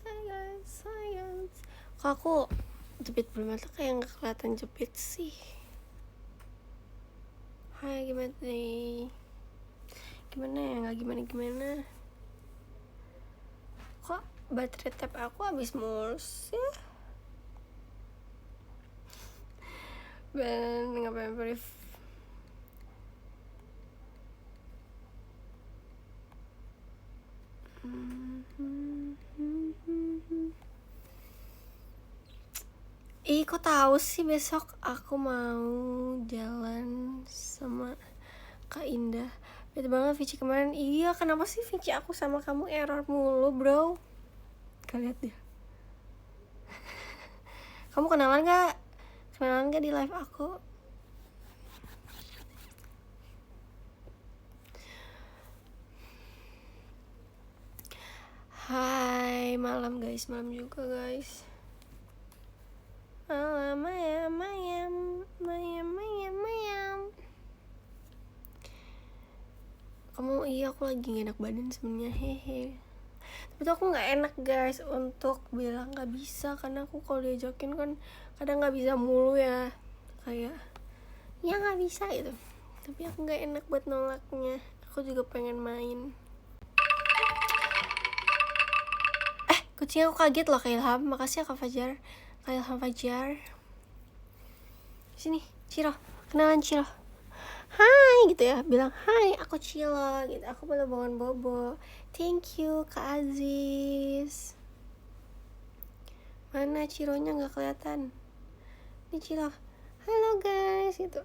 guys. Kok aku jepit bulu mata kayak nggak kelihatan jepit sih. Hai, gimana nih? Gimana ya, nggak gimana. Kok baterai tab aku habis mulus ya? Ben, ngapain brief? Ih, kok tahu sih besok aku mau jalan sama Kak Indah. Beda banget Vici kemarin. Iya, kenapa sih Vici aku sama kamu error mulu, bro? Kalian lihat deh. Kamu kenalan gak di live aku? Hai, malam guys, malam juga guys. Malam, mayam. Kamu, iya aku lagi gak enak badan sebenarnya, hehe. Tapi tuh aku nggak enak guys untuk bilang nggak bisa, karena aku kalau diajakin kan kadang nggak bisa mulu ya, kayak ya nggak bisa gitu. Tapi aku nggak enak buat nolaknya. Aku juga pengen main. Kucing aku kaget loh, Kak Ilham. Makasih ya Kak Fajar. Kak Ilham Fajar. Sini, Ciro. Kenalan Ciro. Hai gitu ya, bilang hai aku Cilo gitu, aku boleh bangun bobo. Thank you Kak Aziz. Mana Cironya nggak kelihatan? Ini Cilo. Halo guys gitu.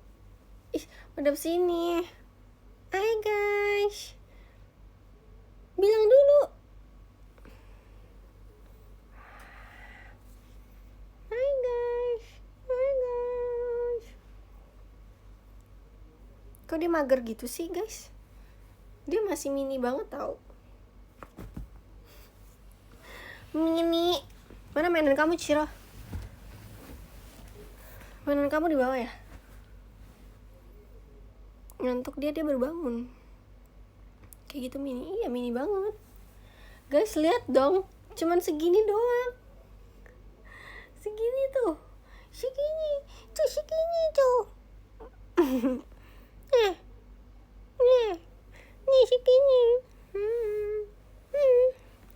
Ih, udah sini. Hai guys. Bilang dulu. Hai guys. Kok dia mager gitu sih guys? Dia masih mini banget tau. Mini. Mana mainan kamu Ciro? Mainan kamu di bawah ya? Ngantuk dia baru bangun. Kayak gitu mini. Iya mini banget. Guys lihat dong. Cuman segini doang. Segini tuh. Segini tuh. Nih segini.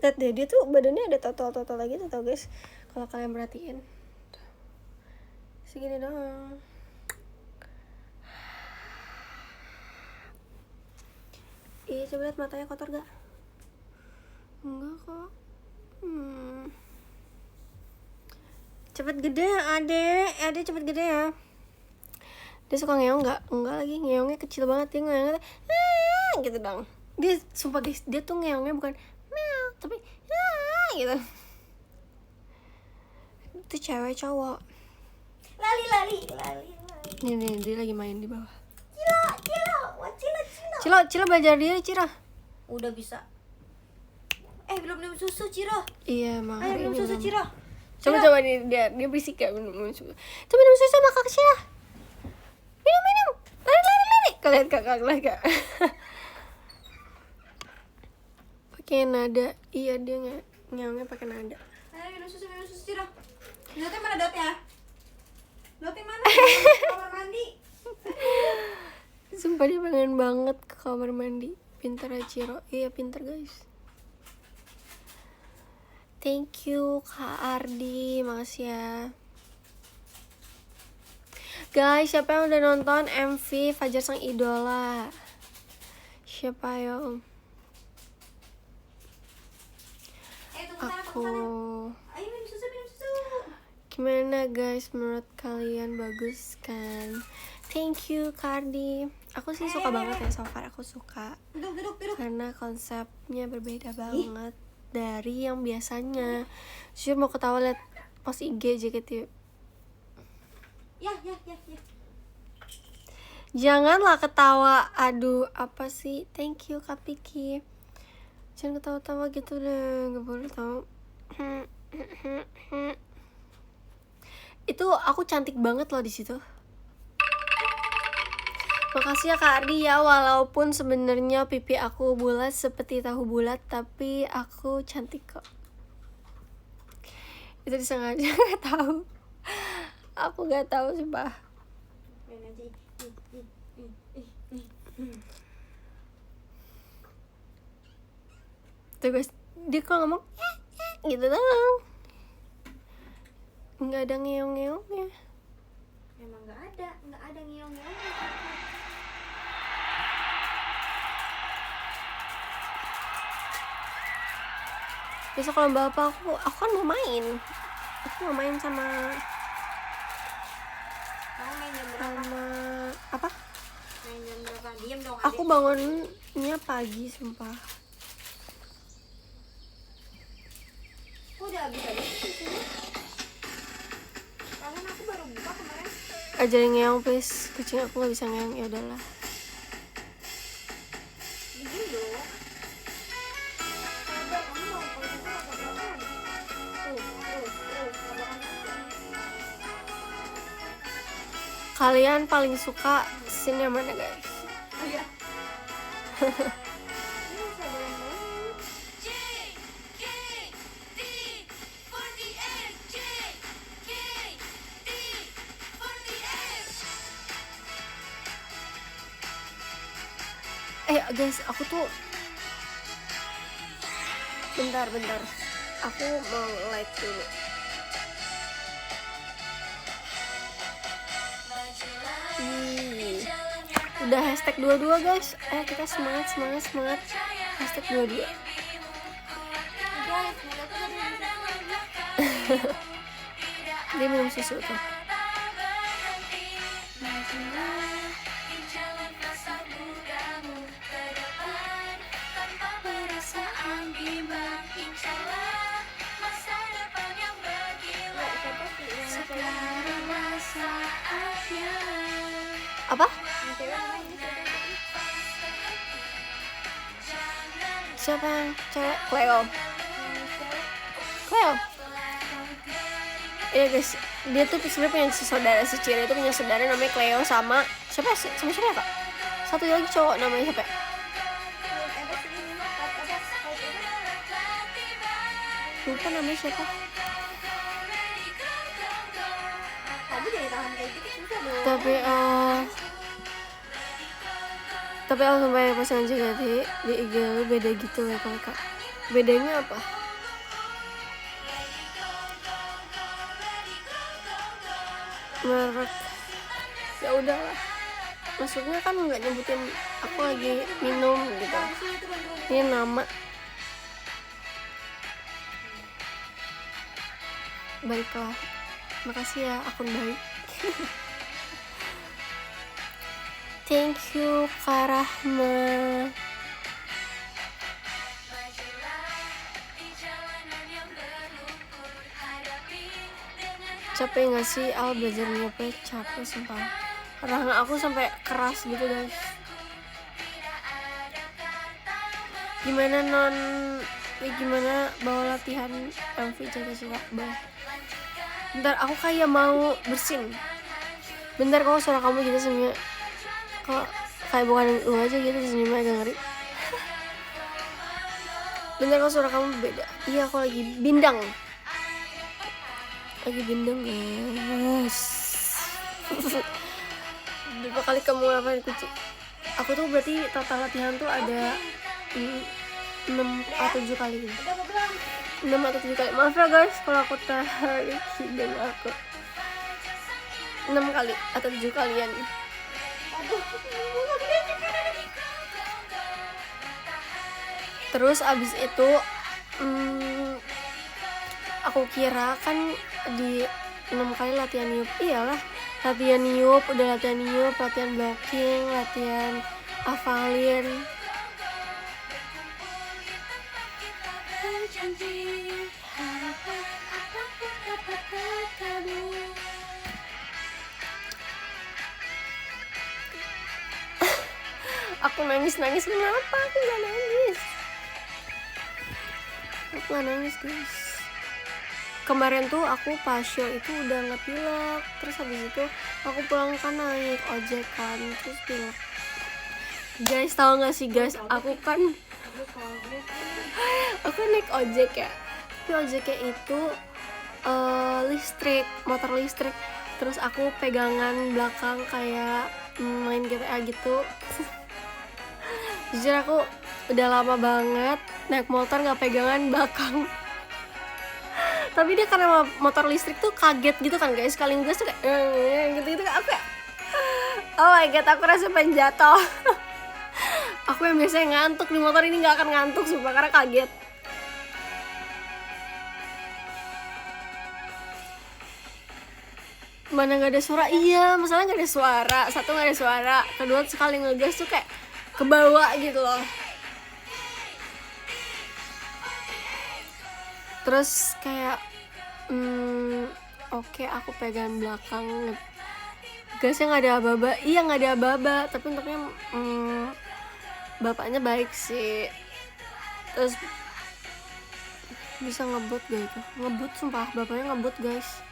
Lihat deh, dia tuh badannya ada total lagi tuh tau guys, kalau kalian perhatiin. Segini doang. Ih, coba lihat matanya kotor gak? Enggak kok. Cepet gede adek cepet gede ya. Dia suka ngeong gak? Enggak lagi, ngeongnya kecil banget. Dia ngeongnya gitu dong. Dia sumpah guys, dia tuh ngeongnya bukan meow, tapi gitu. Itu cewek cowok. Lali. Nih, dia lagi main di bawah. Cilo. Belajar dia, Ciro. Udah bisa. Belum minum susu, Ciro. Iya, emang Ayo hari minum ini susu, belum. Ciro. Coba nih, dia berisik ya minum susu. Coba minum susu sama Kak Ciro. Minum. Lari. Kalian Kak. Pakai nada. Iya, dia ngeongnya pakai nada. Ayo minum susu, Ciro. Dotnya mana dotnya? Dotnya mana? Kamar mandi. Sumpah dia pengen banget ke kamar mandi. Pintar ya Ciro. Iya pintar guys. Thank you Kak Ardi. Makasih ya guys. Siapa yang udah nonton MV Fajar Sang Idola? Siapa yo? Aku. Ayo minum susu. Gimana guys, menurut kalian bagus kan? Thank you Kardi. Aku sih suka banget ya, so far aku suka. Duduk. Karena konsepnya berbeda banget dari yang biasanya. Jujur mau ketawa liat post IG JKT. Ya. Janganlah ketawa. Aduh, apa sih? Thank you Kak Piki. Jangan ketawa-tawa gitu deh, gak boleh tau. Itu aku cantik banget loh di situ. Makasih ya Kak Ardi ya, walaupun sebenarnya pipi aku bulat seperti tahu bulat, tapi aku cantik kok. Itu disengaja. Nggak tahu, aku nggak tahu sumpah. Main aja. Tuh guys, dia kalau ngomong gitu doang, nggak ada ngeong-ngeongnya. Emang nggak ada ngeong-ngeong. Besok kalau bapak aku kan mau main. Aku mau main sama Kamu main jam berapa? apa? Main jam berapa? Diem dong. Aku bangunnya pagi sumpah. Kok udah habis aja sih sini? Kangen aku baru buka kemarin. Ajarin ngeong please, kucing aku nggak bisa ngeong. Ya udahlah. Diem dong. Sabar, kamu mau kalau gitu apa belakang? Terus, belakang. Kalian paling suka scene yang mana guys? Oh iya. Ini sabar yang banget. Guys, aku tuh bentar, aku mau like dulu. Udah hashtag 22 guys. Kita semangat. Hashtag 22. Guys, Dia minum susu tuh. Apa? Siapa yang cewek? Cleo. Iya guys, dia tuh sebenarnya punya saudara, si Ciri itu punya saudara namanya Cleo sama siapa kak? Satu lagi cowok namanya siapa? Lupa namanya siapa? kamu jadi tahan kayak gitu susah dong. Tapi aku sampai pas aja di IG lu beda gitu ya kak. Bedanya apa? Merek. Ya udahlah. Maksudnya kan nggak nyebutin aku lagi minum gitu. Ini nama. Baiklah. Makasih ya akun baik. Thank you Kak Rahma. Capek gak sih Al belajar nyopet? Capek sumpah. Rahang aku sampai keras gitu guys. Gimana gimana bawa latihan MV jaga-jaga bawah. Bentar aku kayak mau bersin. Bentar kalau suara kamu gitu semuanya. Kok kayak bukan lu aja gitu senyumnya agak ngeri. Bentar kalau suara kamu beda. Iya aku lagi bindang guys. Berapa kali kamu ngapain kucing? Aku tuh berarti total latihan tuh ada 6 atau 7 kali gitu. 6 atau 7 kali. Maaf ya guys kalau aku tarik dan aku 6 kali atau 7 kalian. Terus abis itu aku kira kan di 6 kali latihan niup. Iyalah, latihan niup, udah latihan niup, latihan blocking, latihan hafalin. Aku nangis kenapa? Aku gak nangis guys. Kemarin tuh aku pas show itu udah gak pilek. Terus habis itu aku pulang kan naik ojek kan, terus pilek. Guys tahu gak sih guys, aku naik ojek ya. Tapi ojeknya itu listrik, motor listrik. Terus aku pegangan belakang kayak main GTA gitu. Jujur aku udah lama banget naik motor nggak pegangan belakang. Tapi dia karena motor listrik tuh kaget gitu kan guys, sekali gas tuh kayak gitu kan, aku kayak oh my god, aku rasa pengen jatuh. Aku yang biasanya ngantuk di motor ini nggak akan ngantuk sumpah karena kaget. Mana nggak ada suara, iya masalahnya nggak ada suara, satu nggak ada suara, kedua sekali ngegas tuh kayak ke bawah gitu loh. Terus kayak oke, aku pegang belakang, gasnya nggak ada aba-aba, iya nggak ada aba-aba, tapi untuknya bapaknya baik sih, terus bisa ngebut gitu, ngebut sumpah, bapaknya ngebut guys.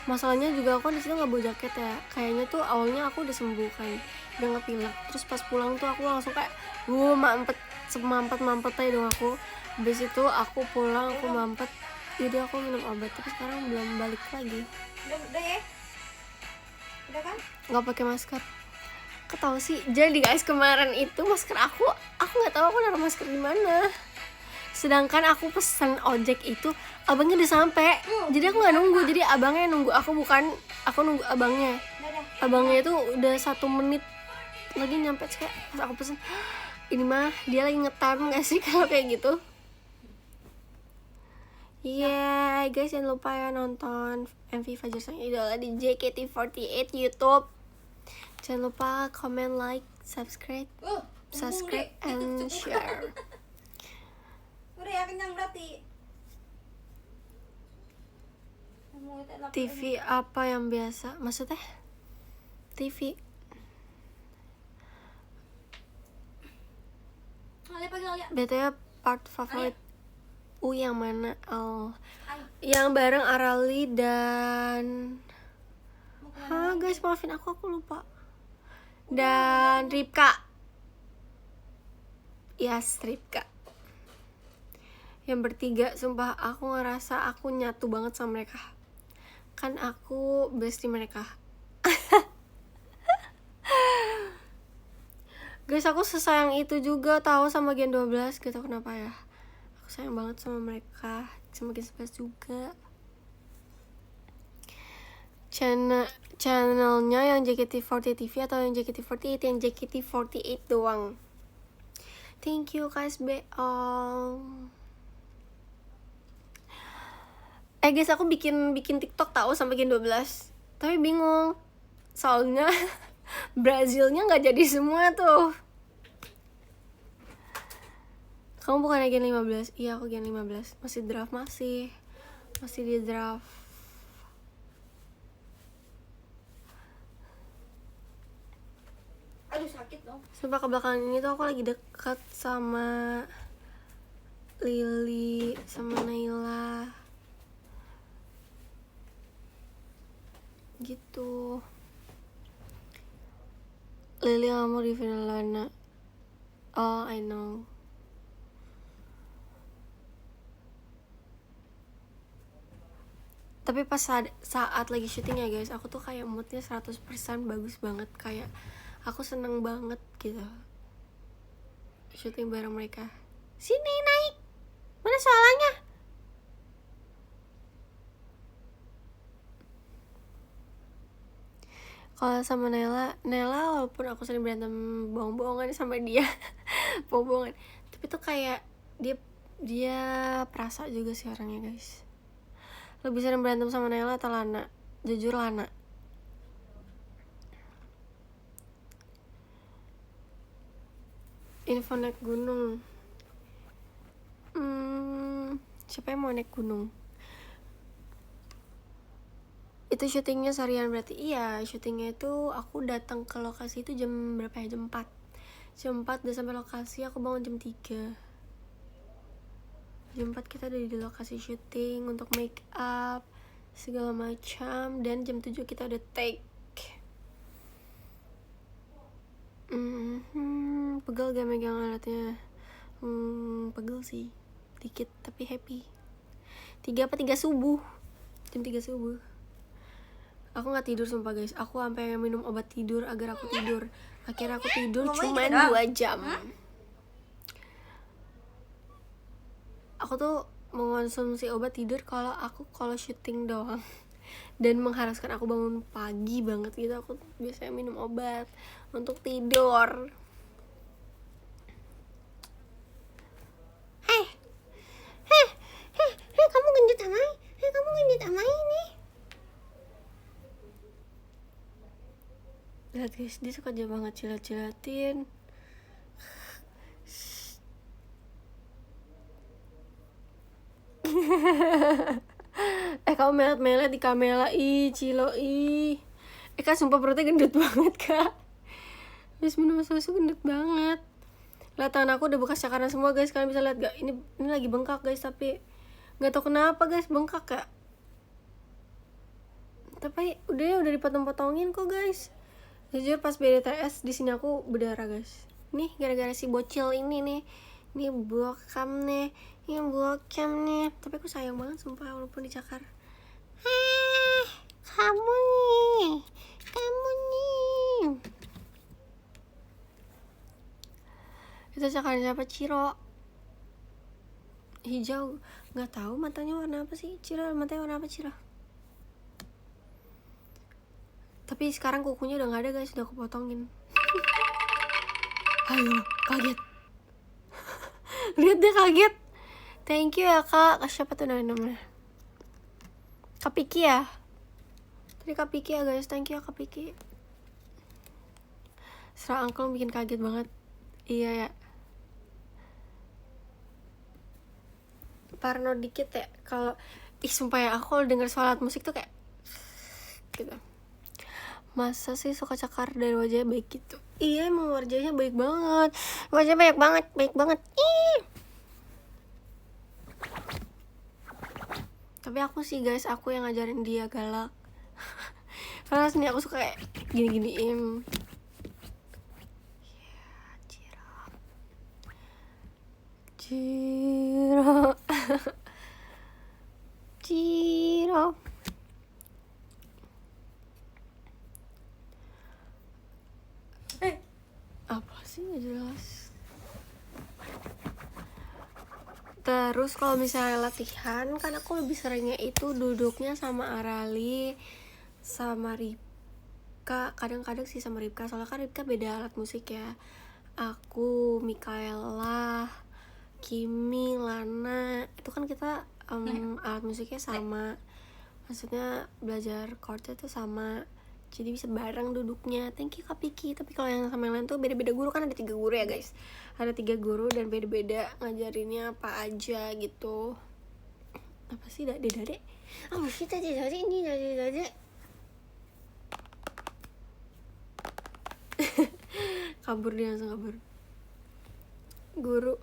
Masalahnya juga aku di situ nggak bawa jaket ya, kayaknya tuh awalnya aku udah sembuh kan, udah nggak pilek, terus pas pulang tuh aku langsung kayak mampet aja dong aku. Habis itu aku pulang, aku mampet, jadi aku minum obat, tapi sekarang belum balik lagi. Udah ya? Udah kan? Nggak pakai masker. Ketahu sih, jadi guys kemarin itu masker aku nggak tahu aku naruh masker di mana. Sedangkan aku pesan ojek itu abangnya udah sampai, jadi aku nggak nunggu, jadi abangnya nunggu aku, bukan aku nunggu abangnya. Abangnya itu udah 1 menit lagi nyampe, kayak pas aku pesen, ini mah dia lagi ngetam nggak sih kalau kayak gitu. Iya guys, jangan lupa ya nonton MV Fajar Sang Idola di JKT48 YouTube. Jangan lupa comment, like, subscribe and share. Udah ya, kenyang berarti. TV apa yang biasa? Maksudnya? TV. BTW part favorit yang mana? Yang bareng Arali dan guys maafin aku lupa. Dan Ripka. Yes, Ripka. Yang bertiga, sumpah aku ngerasa aku nyatu banget sama mereka. Kan aku bestie mereka. Guys, aku sesayang itu juga tahu sama Gen 12, gitu kenapa ya. Aku sayang banget sama mereka, sama Gen 11 juga. Channelnya yang JKT48 TV atau yang JKT48? Yang JKT48 doang. Thank you guys, all. Guys, aku bikin TikTok tahu sampai Gen 12. Tapi bingung. Soalnya Brazilnya nggak jadi semua tuh. Kamu bukan Gen 15? Iya, aku Gen 15. Masih draft, masih di draft. Aduh, sakit dong. Sumpah kebelakangan ini tuh aku lagi dekat sama Lily, sama Naila gitu. Lily gak mau di final Lana. Oh, I know. Tapi pas saat lagi syuting ya guys, aku tuh kayak moodnya 100% bagus banget. Kayak aku seneng banget gitu syuting bareng mereka. Sini naik, mana soalnya? Kalau sama Nela walaupun aku sering berantem bohong-bohongan sama dia bohong-bohongan, tapi tuh kayak dia perasa juga sih orangnya guys. Lebih sering berantem sama Nela atau Lana? Jujur Lana. Info naik gunung. Siapa yang mau naik gunung? Itu syutingnya seharian berarti? Iya, syutingnya itu aku datang ke lokasi itu jam berapa ya? Jam 4 udah sampai lokasi, aku bangun jam 3. Jam 4 kita ada di lokasi syuting untuk make up segala macam, dan jam 7 kita udah take. Pegel gak megang alatnya? Pegel sih dikit, tapi happy. 3 subuh jam 3 subuh. Aku nggak tidur sumpah guys, aku sampai minum obat tidur agar aku tidur. Akhirnya aku tidur Ngomongnya cuman gitu doang? 2 jam. Aku tuh mengonsumsi obat tidur kalau syuting doang dan mengharuskan aku bangun pagi banget gitu. Aku biasanya minum obat untuk tidur. Hei, kamu genjot amai, kamu genjot amai ini. Lihat guys, dia suka aja banget jilat-jilatin. Kamu melet-melet di kamera, Cilo, Kak sumpah perutnya gendut banget kak. Habis minum susu gendut banget. Lihat tangan aku udah bekas cakaran semua guys, kalian bisa lihat gak? Ini lagi bengkak guys, tapi nggak tahu kenapa guys bengkak kak. Tapi udah dipotong-potongin kok guys. Jujur pas BDTS di sini aku berdarah guys. Nih gara-gara si bocil ini nih. Ini bokam nih. Tapi aku sayang banget sumpah walaupun dicakar. Kamu nih. Itu cakaran siapa? Ciro. Hijau. Nggak tahu matanya warna apa sih? Ciro matanya warna apa Ciro? Tapi sekarang kukunya udah nggak ada guys, udah aku potongin. Ayo, kaget. Lihat dia kaget. Thank you ya kak. Siapa tuh namanya? Kak Piki ya? Tadi Kak Piki ya guys, thank you ya Kak Piki. Serah uncle bikin kaget banget. Iya ya. Parno dikit ya. Kalau sumpah ya aku kalau denger suara alat musik tuh kayak gitu. Masa sih suka cakar dari wajahnya baik gitu? Iya emang wajahnya baik banget. Wajahnya baik banget. Tapi aku sih guys, aku yang ngajarin dia galak. Karena sini aku suka kayak gini-giniin. Ciro. Apa sih nggak jelas. Terus kalau misalnya latihan kan aku lebih seringnya itu duduknya sama Arali sama Ripka, kadang-kadang sih sama Ripka, soalnya kan Ripka beda alat musik ya. Aku, Mikaela, Kimi, Lana, itu kan kita alat musiknya sama, maksudnya belajar chordnya tuh sama, jadi bisa bareng duduknya. Thank you Kak Piki. Tapi kalau yang sama yang lain tuh beda-beda guru, kan ada 3 guru ya guys, ada 3 guru dan beda-beda ngajarinnya apa aja gitu. Apa sih dade apa sih dade ini dade kabur, dia langsung kabur. Guru,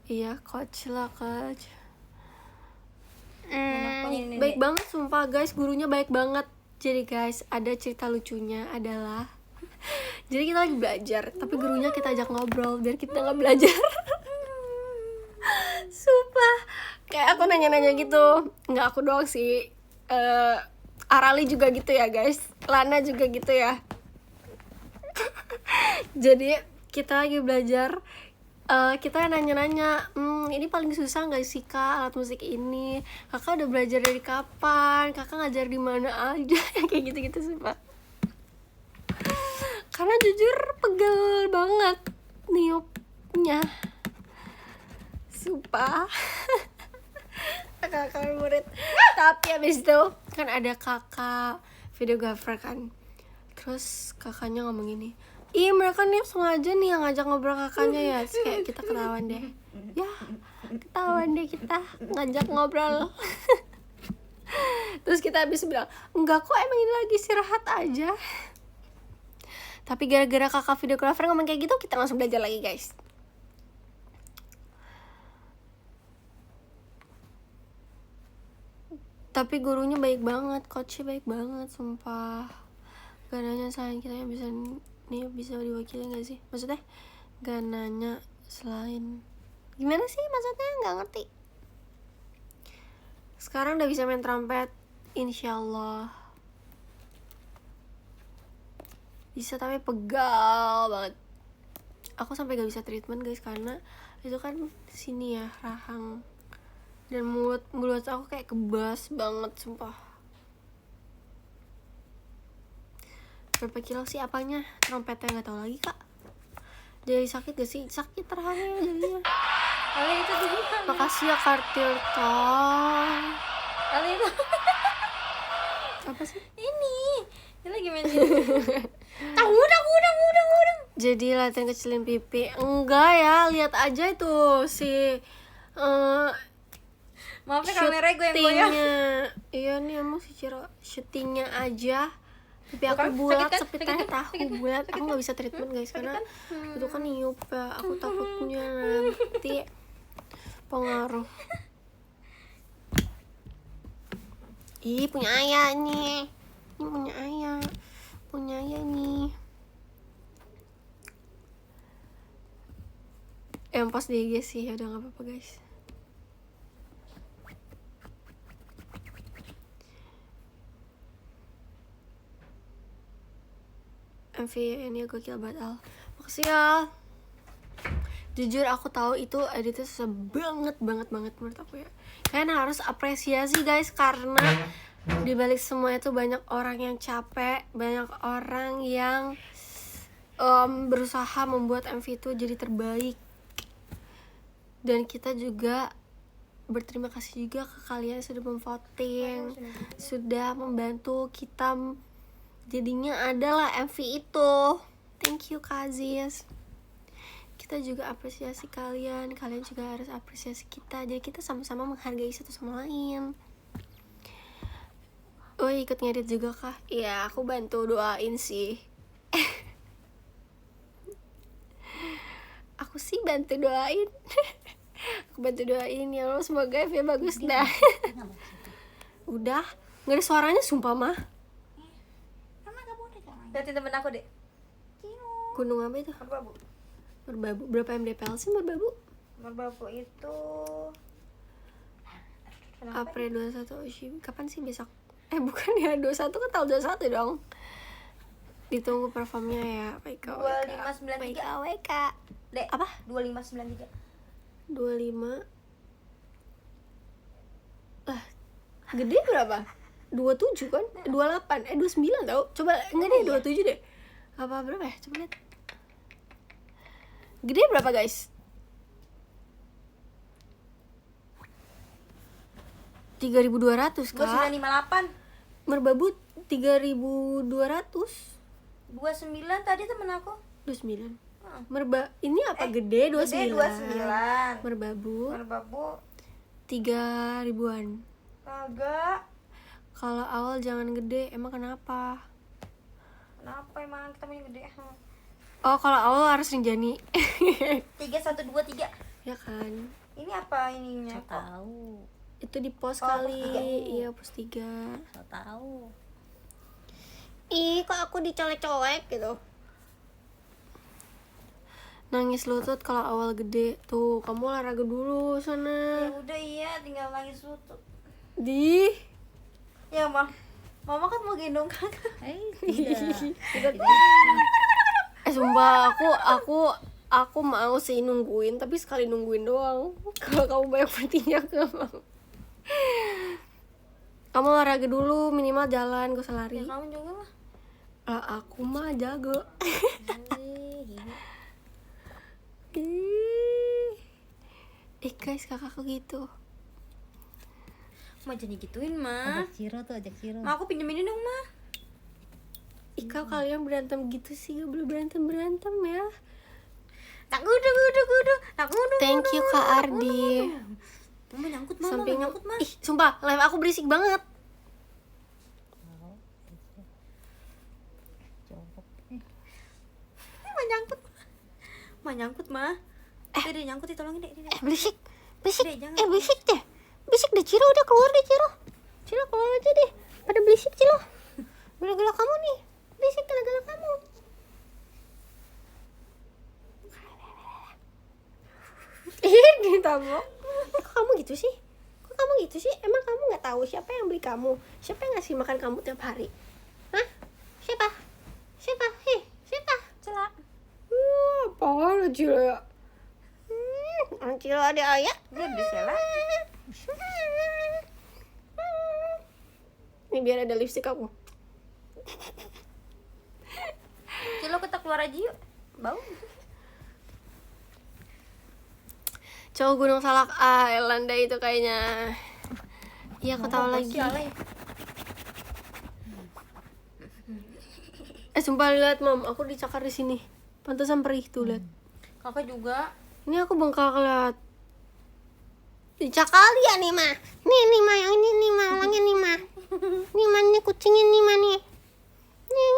iya coach lah coach. Baik banget sumpah guys, gurunya baik banget. Jadi guys, ada cerita lucunya adalah jadi kita lagi belajar, tapi gurunya kita ajak ngobrol biar kita nggak belajar. Sumpah, kayak aku nanya-nanya gitu. Nggak aku doang sih, Arali juga gitu ya guys, Lana juga gitu ya. Jadi kita lagi belajar, kita nanya-nanya, ini paling susah nggak sih kak alat musik ini? Kakak udah belajar dari kapan? Kakak ngajar di mana aja? Kayak gitu-gitu sih pak. Karena jujur pegel banget niupnya, sumpah. Kakak murid. Tapi abis itu kan ada kakak videografer kan, terus kakaknya ngomong gini, ih mereka nih sengaja nih yang ngajak ngobrol kakaknya ya. Terus kayak kita ketahuan deh kita ngajak ngobrol. Terus kita habis bilang, enggak kok, emang ini lagi istirahat aja. Tapi gara-gara kakak videografer ngomong kayak gitu, kita langsung belajar lagi guys. Tapi gurunya baik banget, coachnya baik banget sumpah. Gak nanya selain kita yang bisa diwakili gak sih? Maksudnya gak nanya selain, gimana sih maksudnya, gak ngerti. Sekarang udah bisa main trompet, Insyaallah bisa, tapi pegal banget. Aku sampai gak bisa treatment guys karena itu kan sini ya rahang, dan mulut aku kayak kebas banget sumpah. Berapa kilo sih apanya? Trompetnya nggak tahu lagi kak. Jadi sakit gak sih? Sakit rahangnya jadinya. Ale itu dulu. Makasih ya Kartil Tong. Ale itu Apa sih? ini lagi main tahu udang. Jadi latihan kecilin pipi. Enggak ya, lihat aja itu si Maaf ya kamera gue yang goyang. syutingnya. Iya nih emang si Ciro syutingnya aja. Pipi aku Bukan? bulat, Sakit kan? sepitnya Sakit kan? tahu Sakit kan? bulat. Sakit Aku kan? nggak bisa treatment guys karena kan? itu kan niup ya. Aku takutnya nanti pengaruh. Ih punya ayah nih. Ini punya ayah. Punya ayah nih. Yang pas di IG sih, ya udah nggak apa-apa guys. MV ini gokil banget Al. Makasih ya. Jujur aku tahu itu editnya susah banget menurut aku ya. Kalian harus apresiasi guys karena dibalik semua itu banyak orang yang capek, banyak orang yang berusaha membuat MV itu jadi terbaik. Dan kita juga berterima kasih juga ke kalian yang sudah memvoting, sudah membantu kita jadinya adalah MV itu. Thank you Kak Aziz. Kita juga apresiasi kalian juga harus apresiasi kita. Jadi kita sama-sama menghargai satu sama lain. Oh ikut ngedit juga kah? Iya aku bantu doain sih. Aku sih bantu doain. Aku bantu doain ya Allah semoga FV bagus dah. Udah nggak ada suaranya sumpah mah. Liatin temen aku deh. Gunung apa itu? Merbabu. Merbabu. Berapa MDPL sih Merbabu? Merbabu itu April 21 Oshimi. Kapan sih besok? Bukan ya 21 kan tanggal 21 dong. Ditunggu performnya ya. Baik 2593. WK. Dek, Apa? 2593. 25. Gede berapa? 27 kan? 28. 29 tau. Coba enggak deh 27 deh. Apa berapa ya? Coba lihat. Gede berapa guys? 3.200 kak. 2958. Merbabu 3.200. 29 tadi temen aku. 29. Ini apa gede 29. Gede 29. Merbabu Merbabu 3 ribuan. kagak. Kalau awal jangan gede, emang kenapa? Kenapa emang kita punya gede? Oh, kalau awal harus Rinjani. 3123. Ya kan. Ini apa ininya? So tahu. Itu di pos Oh, kali. pos 3. Iya, pos 3. So tahu. Ih, kok aku dicolek-colek gitu. Nangis lutut kalau awal gede. Tuh, kamu olahraga dulu Ya sana. udah iya, tinggal nangis lutut. Di. Ya mah, mama kan mau gendong kan? Tidak. Sumpah aku mau sih nungguin, tapi sekali nungguin doang. Kalau kamu banyak bertindak gak mau. Kamu olahraga dulu, minimal jalan, gak usah lari. Ya kamu juga lah. Aku mah jago. Guys, kakakku gitu. Mau jadi gituin mah. Ajak Ciro tuh, ajak Ciro. Ma aku pinjemin dong mah. Kau kalian berantem gitu sih, gak boleh berantem ya. Tak kudu. Thank you Kak Ardi. Mama nyangkut mama, Sampingnya, nyangkut mah. ih sumpah live aku berisik banget. Ma nyangkut mah. Dek, nyangkut tolongin dek. Berisik Dek, jangan. berisik deh Ciro, udah keluar deh Ciro keluar aja deh, pada berisik Ciro. Gila kamu nih, berisik gila kamu. Ih ditabok. Kok kamu gitu sih? Kok kamu gitu sih? Emang kamu nggak tahu siapa yang beli kamu? Siapa yang ngasih makan kamu tiap hari? Hah? Siapa? Siapa? Hei, siapa? Celak. Apaan Cila ya? Cila ada ayah? Dia di sela. Ini biar ada lipstik aku. Cilo kita keluar aja yuk. Bau. Cowok Gunung Salak Island deh itu kayaknya. Iya aku tahu lagi. Sumpah lihat mam, aku dicakar di sini. Pantesan perih tuh lihat. Kakak juga. Ini aku bengkak lihat. Dicakar ya nih mah. Nih mah yang ini nih mah, orangnya nih mah. Nih mah nih kucingnya nih mah nih. Nih.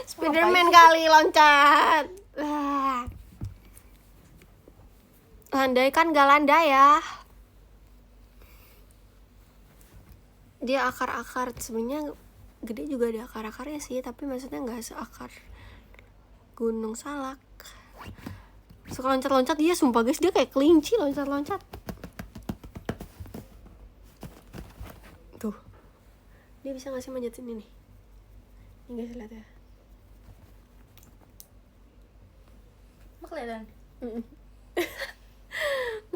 Spiderman kali loncat. Landai kan gak landai ya. Dia akar-akar sebenarnya gede juga ada akar-akarnya sih, tapi maksudnya nggak seakar Gunung Salak. Suka loncat-loncat dia, sumpah guys, dia kayak kelinci loncat-loncat. Tuh, dia bisa nggak sih manjat sini nih? Ini guys lihat ya. Mau kelihatan.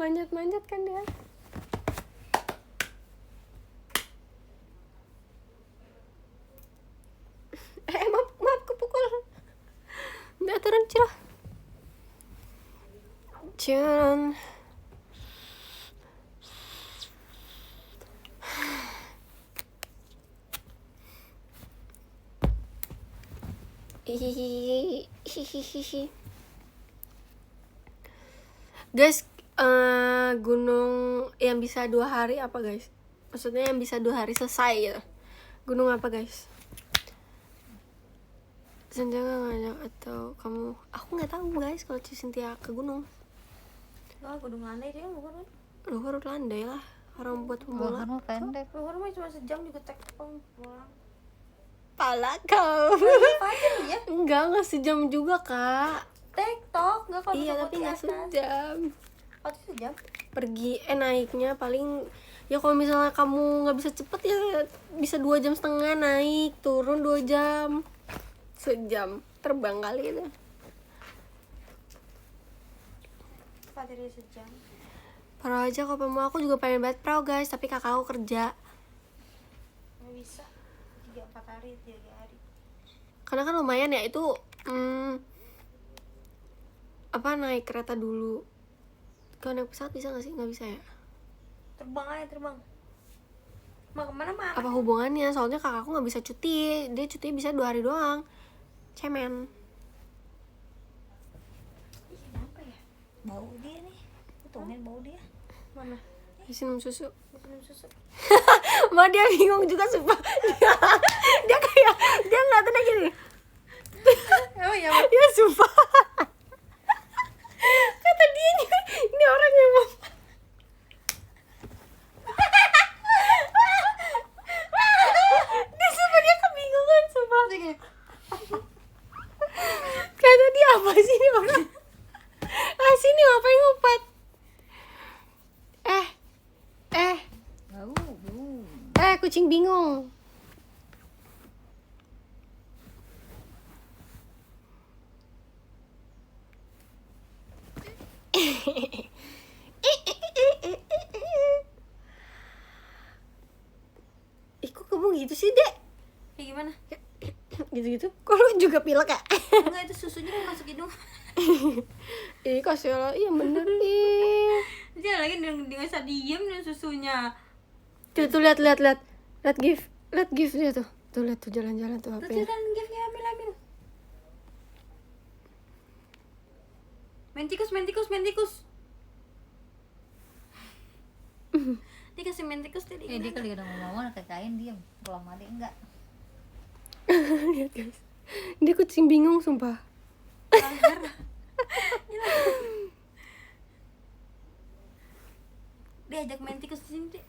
Manjat-manjat kan dia. Maaf kepukul. Nggak turun Cira. Turun. Hihihi. Guys, gunung yang bisa 2 hari apa guys? Maksudnya yang bisa 2 hari selesai gitu. Gunung apa guys? Cynthia gak ngajak atau kamu? Aku nggak tahu guys kalau Cynthia ke gunung. Gunung landai dia bukan. Luhur landai lah, orang buat pemula. Luhur mah pendek. Luhur mah cuma sejam juga tekpong pulang. Pala kau. Apa ya? Enggak sejam juga kak. TikTok enggak kalau Iya ketemu tapi di nggak atas. sejam. Oh, itu sejam. Pergi naiknya paling ya kalau misalnya kamu nggak bisa cepet ya bisa 2,5 jam naik, turun 2 jam, sejam terbang kali itu. Padahal sejam. Parah aja kalau pemula, aku juga pengen banget pro guys, tapi kakak aku kerja. Nggak bisa. 3-4 hari, 3 hari. Karena kan lumayan ya itu naik kereta dulu. Kalau naik pesawat bisa nggak sih? Nggak bisa ya? Terbang aja terbang. Mau kemana mah? Apa hubungannya? Soalnya kakakku nggak bisa cuti, dia cuti bisa 2 hari doang. Cemen. Ih, kenapa ya? Bau dia nih. Tumben bau dia. Mana? Minum susu. Minum susu. Ma dia bingung juga sumpah. Dia kayak dia ngeliatin aja nih. Oh ya. Ya sumpah. Kata dia ini orang yang mau. Dia sumpah dia kebingungan sumpah. Kata dia apa sih ini orang? Sini ngapain ngumpet? Bau. Kucing bingung. Kok kamu gitu sih, Dek? Kayak gimana? Gitu-gitu. Kok lu juga pilek ya? Enggak, itu susunya kan masuk hidung. Kasih lah, iya bener nih. Dia lagi dia nggak usah diem dan susunya. Tuh lihat gift dia tuh. Tuh lihat tuh jalan-jalan tuh Terus HP-nya. kan giftnya ambil. Main tikus. Dikasih main tikus tadi. Dia kali udah ngomong kekain diam. Kalau Made enggak. Lihat guys. Dia kucing bingung sumpah. Lahir. Dia ajak main tikus di sini, Dek.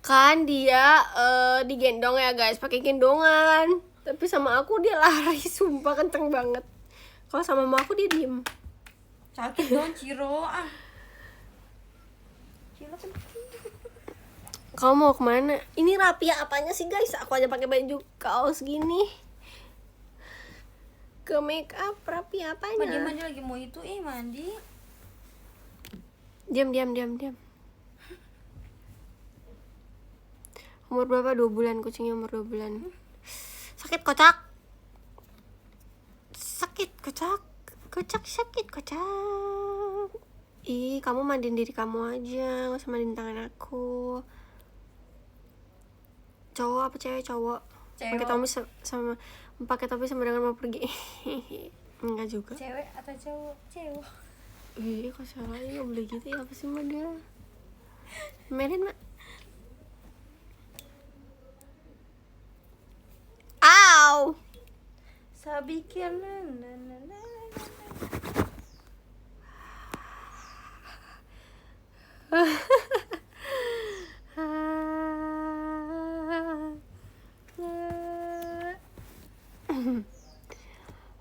Kan dia digendong ya guys, pakai gendongan. Tapi sama aku dia lari sumpah kenceng banget. Kalau sama mama aku dia diem. Sakit dong Ciro ah. Ciro kan. Kamu mau kemana? Ini rapi apanya sih guys? Aku aja pakai baju kaos gini. Ke make up rapi apanya? Mandi lagi mau itu mandi. Diam. Umur berapa? 2 bulan, kucingnya umur 2 bulan. Sakit kocak. Sakit kocak. Kocak sakit kocak. Ih, kamu mandiin diri kamu aja, nggak usah mandiin tangan aku. Cowok apa cewek? Cowok. Pakai topi sama dengan mau pergi. Enggak juga. Cewek atau cowok? Cewek. Ih, kok salah ya, nggak boleh gitu ya, apa sih model? Merin, Mak. Ow! Sabi kira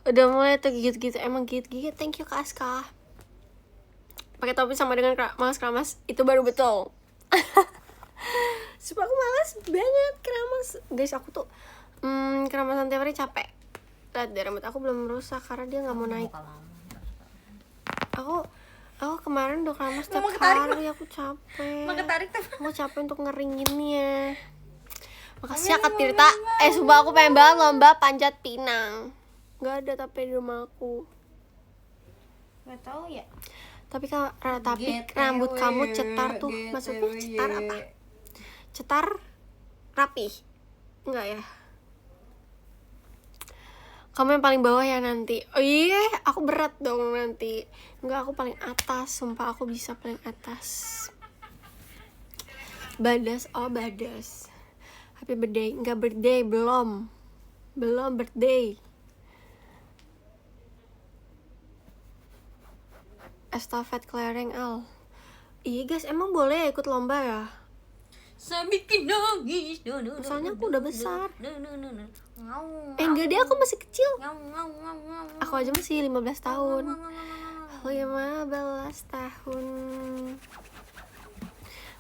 Udah mulai tuh gigit-gigit, emang gigit-gigit. Thank you Kak Aska. Pakai topi sama dengan malas-keramas itu baru betul. Sumpah aku malas banget keramas. Guys, aku tuh keramasan tiap hari capek. Lihat deh, rambut aku belum rusak karena dia nggak mau naik. Aku kemarin udah keramas tiap hari, aku capek. mau ketarik tuh. Aku capek untuk ngeringinnya. Makasih ya Kak Tirta. Sumpah aku pengen banget lomba panjat pinang. Gak ada tapi di rumah aku. Nggak tahu ya. Tapi rambut kamu cetar tuh. Maksudnya cetar apa? Cetar rapi. Enggak ya? Kamu yang paling bawah ya nanti. Oh iya, aku berat dong nanti. Enggak, aku paling atas. Sumpah aku bisa paling atas. Badas, oh badas. Happy birthday. Enggak birthday, belum birthday. Estafet kelereng Al. Iya guys, emang boleh ikut lomba ya? Sambil nangis. Soalnya aku udah besar. Enggak deh, aku masih kecil. Aku aja masih 15 tahun. 15 tahun.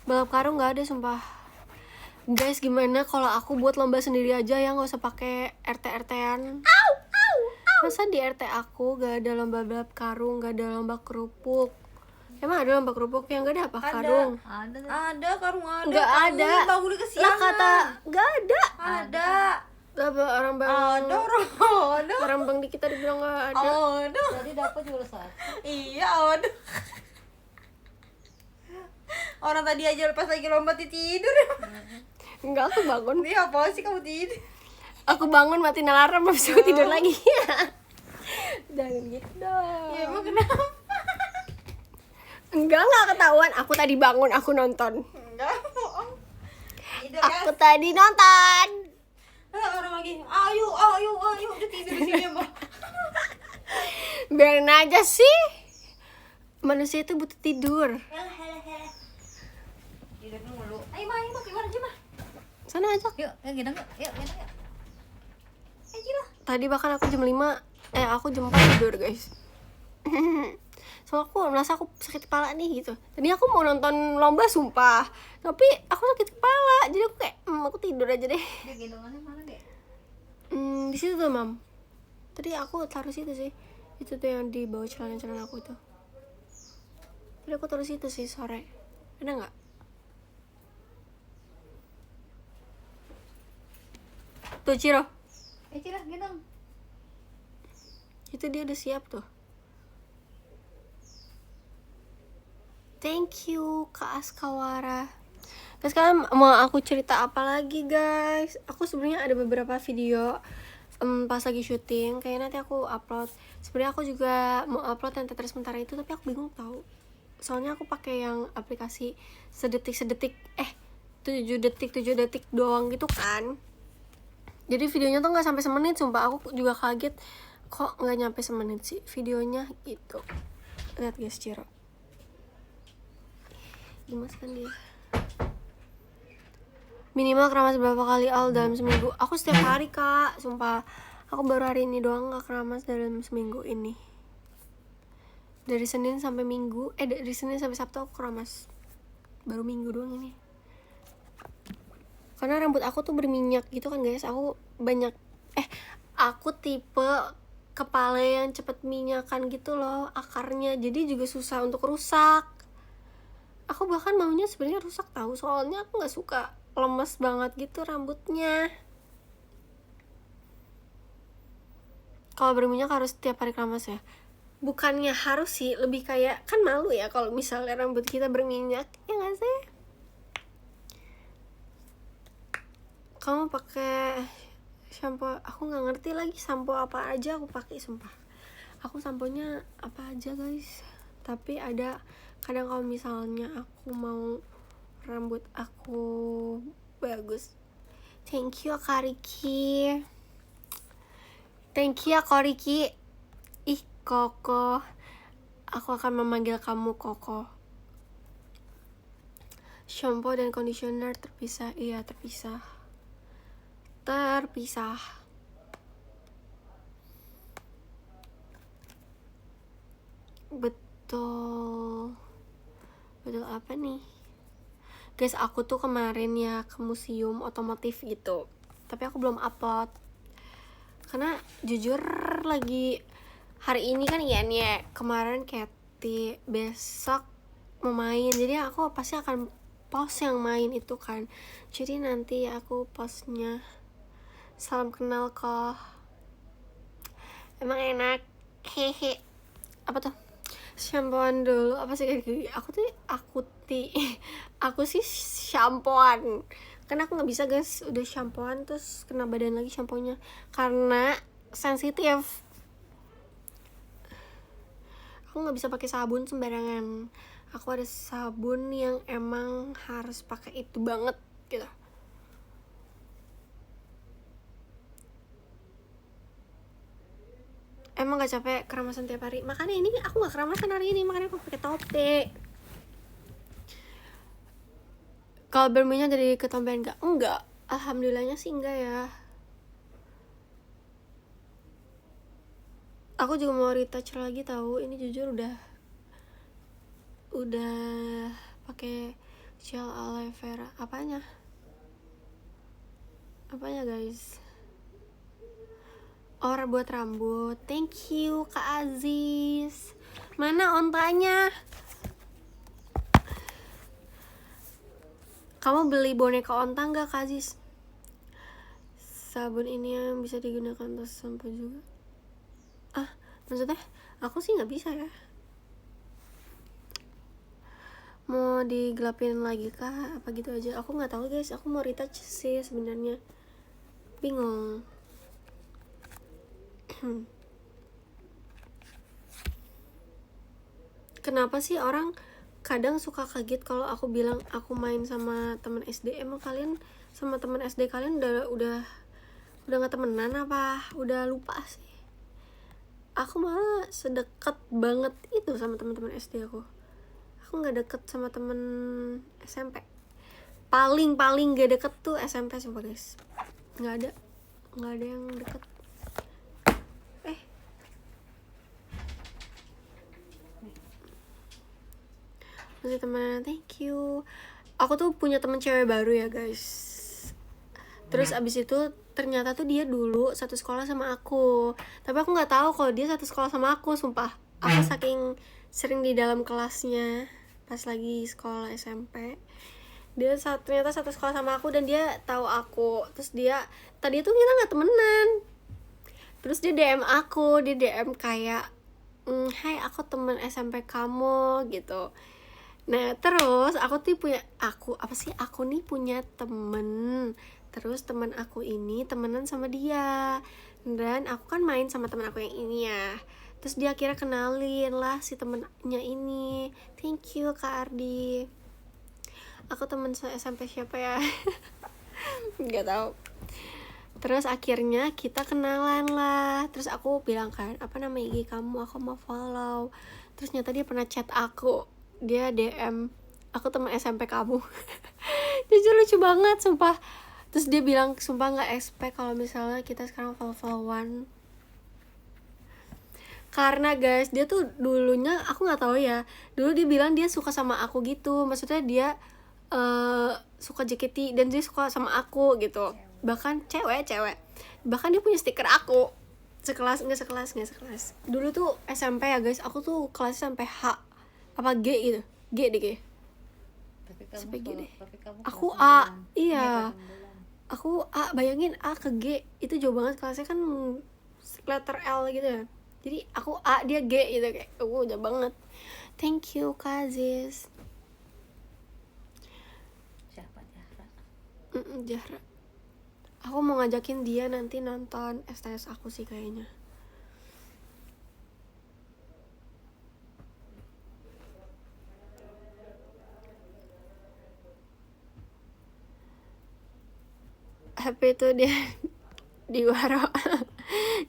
Balap karung nggak ada sumpah. Guys, gimana kalau aku buat lomba sendiri aja ya, nggak usah pakai RT-RT-an. Masa di RT aku gak ada lomba balap karung, gak ada lomba kerupuk? Emang ada lomba kerupuk yang gak ada apa? Karung? Ada karung ada. Nggak ada. Bangun kesiangan. Lah kata gak ada. Ada. Lah orang bang. Ada Orang bang di kita dibilang gak ada. Ada. Jadi dapat juara 1. Iya ada. Orang tadi aja pas lagi lomba tidur. Enggak, aku bangun. Ini apa sih kamu tidur? Aku bangun matiin alarm, habis aku tidur lagi. Jangan gitu dong. Ya emang kenapa? Enggak ketahuan. Aku tadi bangun, aku nonton. Enggak, bohong. Tidur Aku kan? tadi nonton. Orang lagi, ayo, udah tidur di sini Mbak. Biarin aja sih. Manusia itu butuh tidur. Tidur dulu. Ayo mah, gimana aja mah? Sana aja. Yuk, gendong yuk. Tadi bahkan aku jam 5, aku jam 4 tidur guys. Soalnya aku merasa aku sakit kepala nih gitu. Tadi aku mau nonton lomba sumpah, tapi aku sakit kepala, jadi aku kayak aku tidur aja deh. Dia gendongannya mana deh? Di situ tuh mam. Tadi aku taruh situ sih. Itu tuh yang di bawah celana aku tuh. Tadi aku taruh situ sih sore. Ada nggak? Tuh Ciro. Cira gendong. Itu dia udah siap tuh. Thank you Kak Askawara. Terus sekarang mau aku cerita apa lagi guys? Aku sebenarnya ada beberapa video pas lagi syuting. Kayaknya nanti aku upload. Sebenarnya aku juga mau upload yang tetes sementara itu, tapi aku bingung tahu. Soalnya aku pakai yang aplikasi sedetik 7 detik doang gitu kan. Jadi videonya tuh nggak sampai semenit, sumpah aku juga kaget kok nggak nyampe semenit sih videonya gitu. Lihat guys Ciro, gemes kan dia. Minimal keramas berapa kali Al dalam seminggu? Aku setiap hari Kak, sumpah. Aku baru hari ini doang gak keramas dalam seminggu ini. Dari Senin sampai Minggu, dari Senin sampai Sabtu aku keramas. Baru Minggu doang ini. Karena rambut aku tuh berminyak gitu kan guys. Aku tipe kepala yang cepet minyakan gitu loh akarnya. Jadi juga susah untuk rusak. Aku bahkan maunya sebenarnya rusak tahu. Soalnya aku gak suka lemes banget gitu rambutnya. Kalau berminyak harus tiap hari keramas ya. Bukannya harus sih, lebih kayak kan malu ya kalau misalnya rambut kita berminyak, ya nggak sih? Kamu pakai shampoo? Aku nggak ngerti lagi shampoo apa aja aku pakai, sumpah. Aku samponya apa aja guys. Tapi ada kadang kalau misalnya aku mau rambut aku bagus. Thank you Kak Riki. Thank you Kak Riki. Ih Koko, aku akan memanggil kamu Koko. Shampoo dan conditioner terpisah. Iya terpisah. Betul apa nih guys? Aku tuh kemarin ya ke museum otomotif gitu, tapi aku belum upload karena jujur lagi hari ini kan IAN ya, kemarin Kathy, besok mau main, jadi aku pasti akan post yang main itu kan. Jadi nanti aku postnya salam kenal kok, emang enak, hehe. Apa tuh? Shampooan dulu apa sih kayak aku sih shampooan karena aku nggak bisa guys udah shampooan terus kena badan lagi shampoonya karena sensitif. Aku nggak bisa pakai sabun sembarangan. Aku ada sabun yang emang harus pakai itu banget gitu. Emang gak capek keramasan tiap hari? Makanya ini aku gak keramasan hari ini, makanya aku pakai topi. Kalau berminyak dari ketombean gak? Enggak, alhamdulillahnya sih enggak ya. Aku juga mau retouch lagi tahu. Ini jujur udah pakai gel aloe vera. Apanya guys? Or buat rambut. Thank you Kak Aziz. Mana ontanya? Kamu beli boneka onta nggak Kak Aziz? Sabun ini yang bisa digunakan untuk sampo juga. Maksudnya aku sih nggak bisa ya. Mau digelapin lagi kah? Apa gitu aja? Aku nggak tahu guys. Aku mau retouch sih sebenarnya. Bingung. Kenapa sih orang kadang suka kaget kalau aku bilang aku main sama teman SD? Emang kalian sama teman SD kalian udah nggak temenan apa? Udah lupa sih? Aku malah sedekat banget itu sama teman-teman SD aku. Aku nggak deket sama temen SMP. Paling gak deket tuh SMP sumpah guys. Nggak ada yang deket. Masih teman, thank you. Aku tuh punya temen cewek baru ya guys. Terus abis itu ternyata tuh dia dulu satu sekolah sama aku. Tapi aku nggak tahu kalau dia satu sekolah sama aku, sumpah. Aku saking sering di dalam kelasnya pas lagi sekolah SMP. Dia ternyata satu sekolah sama aku dan dia tahu aku. Terus dia tadi tuh kita nggak temenan. Terus dia DM aku, dia DM kayak, "Hai, aku temen SMP kamu," gitu. Nah terus aku nih punya temen. Terus teman aku ini temenan sama dia. Dan aku kan main sama teman aku yang ini ya. Terus dia akhirnya kenalin lah si temennya ini. Thank you Kak Ardi. Aku temen SMP siapa ya? Gak tahu. Terus akhirnya kita kenalan lah. Terus aku bilang kan, apa nama IG kamu? Aku mau follow. Terus nyata dia pernah chat aku. Dia DM, aku teman SMP kamu. Jujur lucu banget sumpah. Terus dia bilang sumpah nggak expect kalau misalnya kita sekarang follow-followan. Karena guys dia tuh dulunya aku nggak tahu ya, dulu dia bilang dia suka sama aku gitu, maksudnya dia suka JKT dan dia suka sama aku gitu, bahkan cewek bahkan dia punya stiker aku sekelas dulu tuh SMP ya guys, aku tuh kelas sampai H apa G gitu, G deh G. Tapi kamu Sampai gini. tapi kamu Aku kelas A, 9. iya. Kelas 9. Aku A, bayangin A ke G itu jauh banget, kelasnya kan letter L gitu ya, jadi aku A dia G gitu, kayak jauh banget. Thank you Kazis. Siapa Zahra? Zahra. Aku mau ngajakin dia nanti nonton STS aku sih kayaknya. Happy tuh dia di Waro.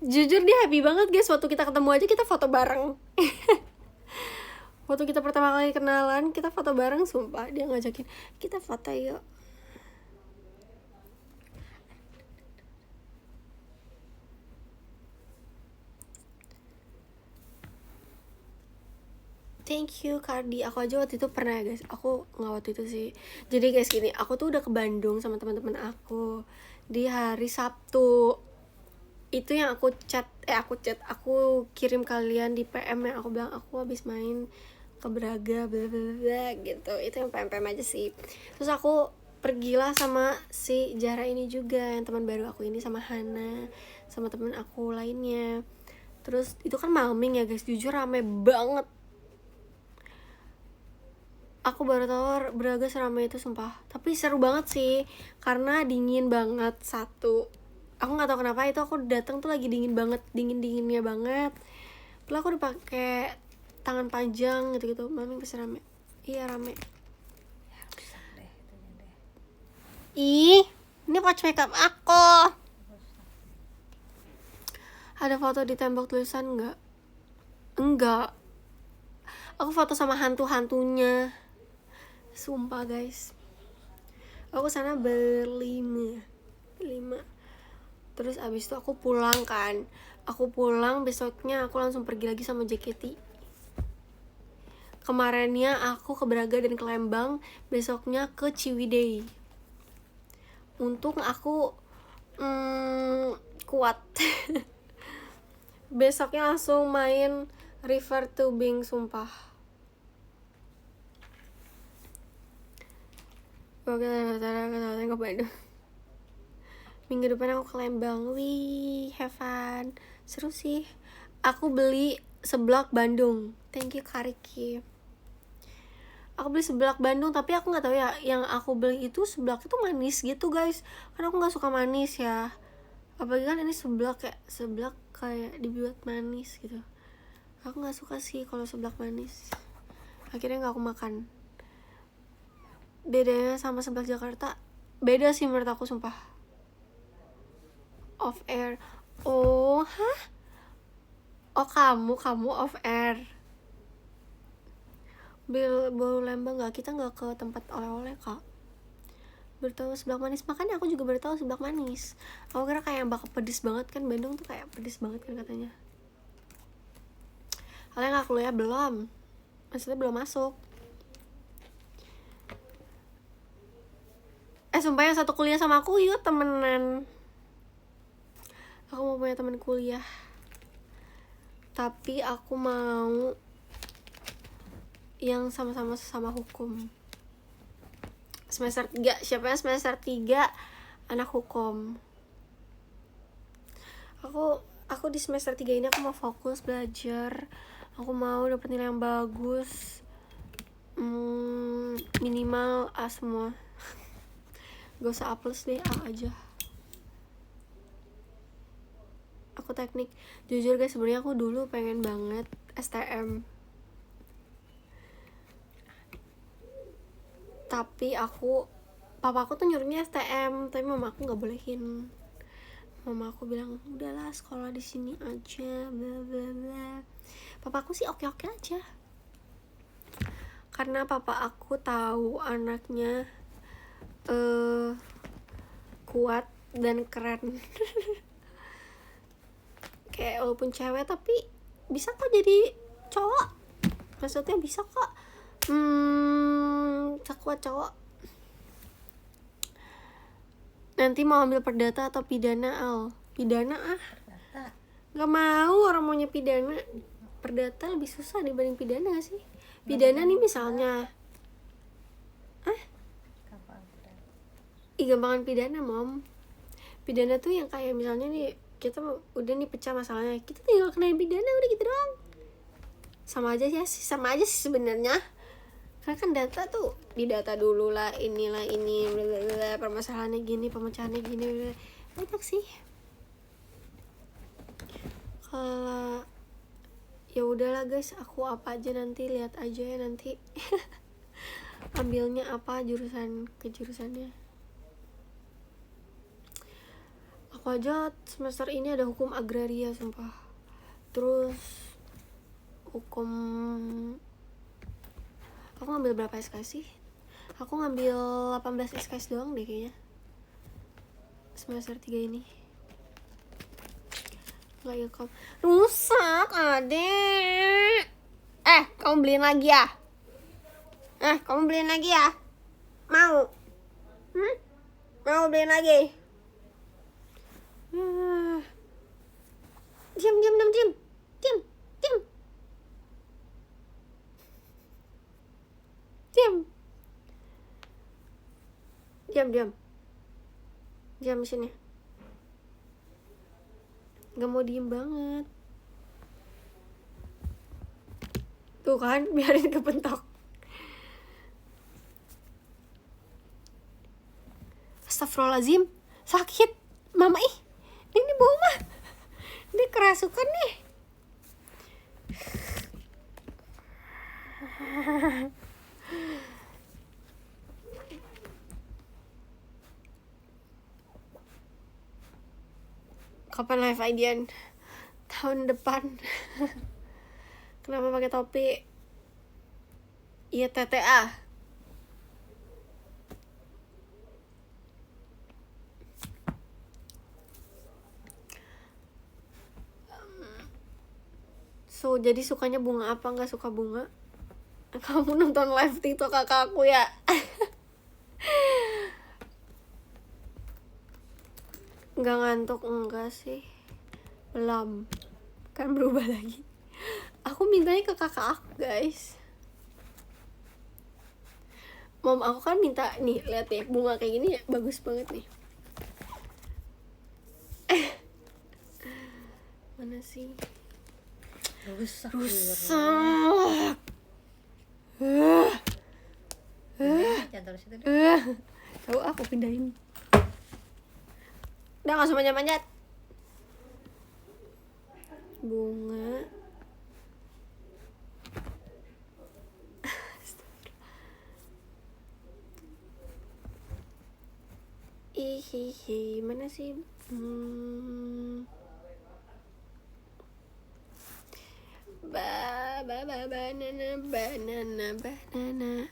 Jujur dia happy banget guys, waktu kita ketemu aja kita foto bareng. Waktu kita pertama kali kenalan kita foto bareng, sumpah dia ngajakin kita foto yuk. Thank you Cardi. Aku aja waktu itu pernah guys, aku nggak waktu itu sih. Jadi guys gini, aku tuh udah ke Bandung sama teman-teman aku di hari Sabtu. Itu yang aku kirim kalian di PM yang aku bilang aku habis main ke Braga bla bla bla gitu. Itu yang PM aja sih. Terus aku pergilah sama si Zahra ini juga, yang teman baru aku ini, sama Hana, sama temen aku lainnya. Terus itu kan malming ya guys, jujur rame banget. Aku baru tahu Braga seramai itu sumpah. Tapi seru banget sih, karena dingin banget satu. Aku nggak tahu kenapa itu aku datang tuh lagi dingin banget, dinginnya banget. Lalu aku udah pakai tangan panjang gitu mami pasti rame. Iya rame. Ya rusak deh itunya deh. Ih, ini pouch makeup aku. Ada foto di tembok tulisan nggak? Enggak. Aku foto sama hantu-hantunya. Sumpah guys. Aku sana berlima. Terus abis itu aku pulang kan. Aku pulang besoknya aku langsung pergi lagi sama JKT. Kemarinnya aku ke Braga dan ke Lembang, besoknya ke Ciwidey. Untung aku kuat. Besoknya langsung main River Tubing sumpah. Oke, kita ke Bandung. Minggu depan aku ke Lembang. Wih, have fun. Seru sih. Aku beli seblak Bandung. Thank you Kariki. Aku beli seblak Bandung, tapi aku nggak tahu ya, yang aku beli itu seblak itu manis gitu guys. Karena aku nggak suka manis ya. Apalagi kan ini seblak kayak dibuat manis gitu. Aku nggak suka sih kalau seblak manis. Akhirnya nggak aku makan. Bedanya sama seblak Jakarta, beda sih menurut aku sumpah. Off air. Oh, hah? Oh kamu off air. Baru Lembang nggak? Kita nggak ke tempat oleh-oleh kak. Bertahu seblak manis, makanya aku juga bertahu seblak manis. Aku kira kayak bakal pedes banget kan, Bandung tuh kayak pedes banget kan katanya. Kalian nggak kuliah belum? Maksudnya belum masuk. Sumpah yang satu kuliah sama aku yuk temenan. Aku mau punya teman kuliah. Tapi aku mau yang sama-sama hukum. Semester 3, siapa yang semester 3 anak hukum. Aku di semester 3 ini aku mau fokus belajar. Aku mau dapet nilai yang bagus. Minimal A semua. Gak usah A plus deh, A aja. Aku teknik. Jujur guys, sebenarnya aku dulu pengen banget STM. Tapi papa aku tuh nyuruhnya STM, tapi mama aku nggak bolehin. Mama aku bilang udahlah sekolah di sini aja, bla bla bla. Papa aku sih oke aja. Karena papa aku tahu anaknya kuat dan keren. Kayak walaupun cewek tapi bisa kok jadi cowok, maksudnya bisa kok sekuat cowok. Nanti mau ambil perdata atau pidana? Al, pidana ah, Perdata. nggak mau, orang maunya pidana. Perdata lebih susah dibanding pidana gak sih? Pidana nih misalnya Gampang perdata. gampangan pidana, Mom. Pidana tuh yang kayak misalnya nih, kita udah nih pecah masalahnya, kita tinggal kenain pidana, udah gitu doang. Sama aja sih sebenarnya. Karena kan data tuh didata dulu lah, inilah ini, blablabla, permasalahannya gini, pemecahannya gini, blablabla. Banyak sih. Kalau ya udahlah guys, aku apa aja nanti lihat aja ya nanti. Ambilnya apa kejurusannya. Aku aja semester ini ada hukum agraria sumpah. Terus hukum, aku ngambil berapa SKS sih? Aku ngambil 18 SKS doang deh kayaknya semester 3 ini. Nggak ya kamu rusak adek. Kamu beliin lagi ya? Kamu beliin lagi ya? Mau? Mau beliin lagi? Diam. Diam sini. Gak mau diem banget. Tuh kan, biarin kepentok. Astagfirullahaladzim, sakit. Mama ini bau mah. Ini kerasukan nih. Kapan live Aidian? Tahun depan. Kenapa pakai topi? Iya TTA. So, jadi sukanya bunga apa? Nggak suka bunga? Kamu nonton live TikTok kakakku ya? Nggak ngantuk? Enggak sih, belum. Kan berubah lagi. Aku mintanya ke kakak aku guys. Mom aku kan minta nih, lihat ya, bunga kayak gini ya, bagus banget nih. Mana sih? Rusak. Jangan taruh situ deh. Tahu aku pindahin. Udah nggak usah manjat-manjat. Bunga. Ihihi, mana sih? Banana.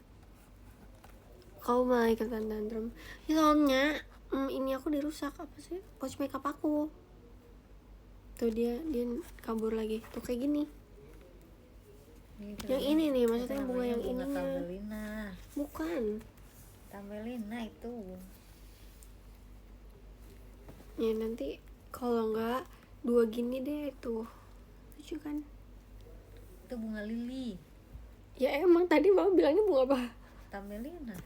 Kau malah ikutan tantrum. Ya soalnya ini aku dirusak apa sih? Pouch makeup aku. Tuh dia kabur lagi. Tuh kayak gini. Yang ini nih, maksudnya bunga yang ininya. Tambelina. Bukan. Tambelina itu. Ya nanti kalau enggak 2 gini deh tuh. Lucu kan? Itu bunga lili. Ya emang tadi mama bilangnya bunga apa? Tambelina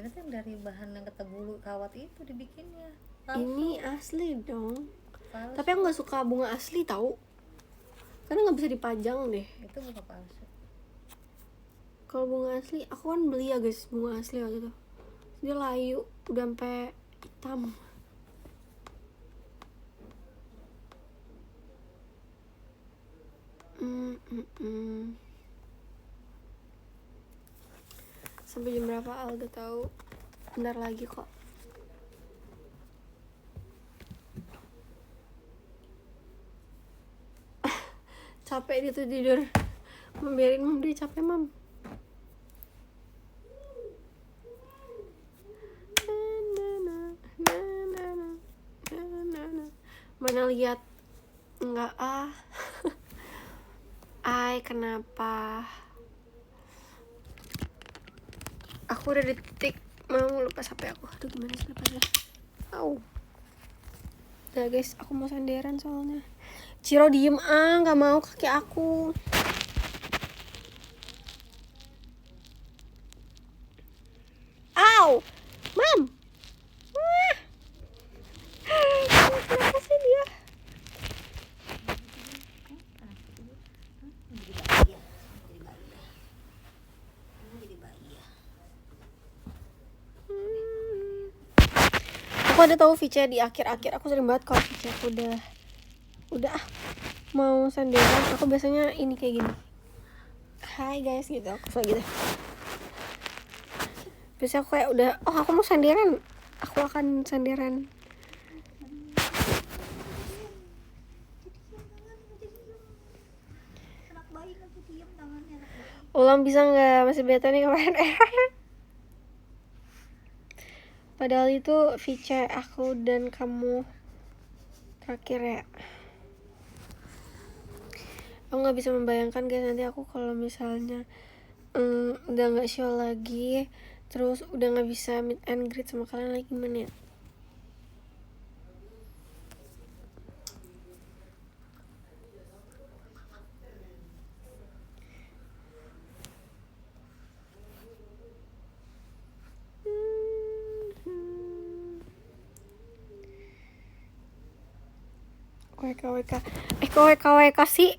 itu yang dari bahan yang kata bulu kawat itu dibikinnya. Ini asli dong. Palsu. Tapi aku nggak suka bunga asli tahu. Karena nggak bisa dipajang deh. Itu bunga palsu. Kalau bunga asli, aku kan beli ya guys bunga asli waktu itu. Dia layu, udah sampai hitam. Sampai jam berapa Al gak tahu. Bentar lagi kok. Capek dia tuh tidur. Membiarin Mam, dia capek Mam. Na, na, na, na, na, na. bukannya lihat enggak kenapa aku udah detik mau lepas HP aku. Aduh gimana sih lepasnya? Udah guys, aku mau sandaran soalnya. Ciro diem nggak mau kaki aku. Mam. Kenapa sih dia? Aku ada tahu Vice di akhir-akhir, aku sering banget kalau Vice aku udah mau sandaran, aku biasanya ini kayak gini. Hai guys gitu, aku suka gitu. Biasanya aku kayak udah, aku mau sandaran, aku akan sandaran. Ulang bisa nggak? Masih beta nih kemarin. Padahal itu Vice, aku dan kamu terakhir ya. Aku nggak bisa membayangkan guys, nanti aku kalau misalnya udah nggak show lagi, terus udah nggak bisa meet and greet sama kalian lagi, gimana ya? WK sih.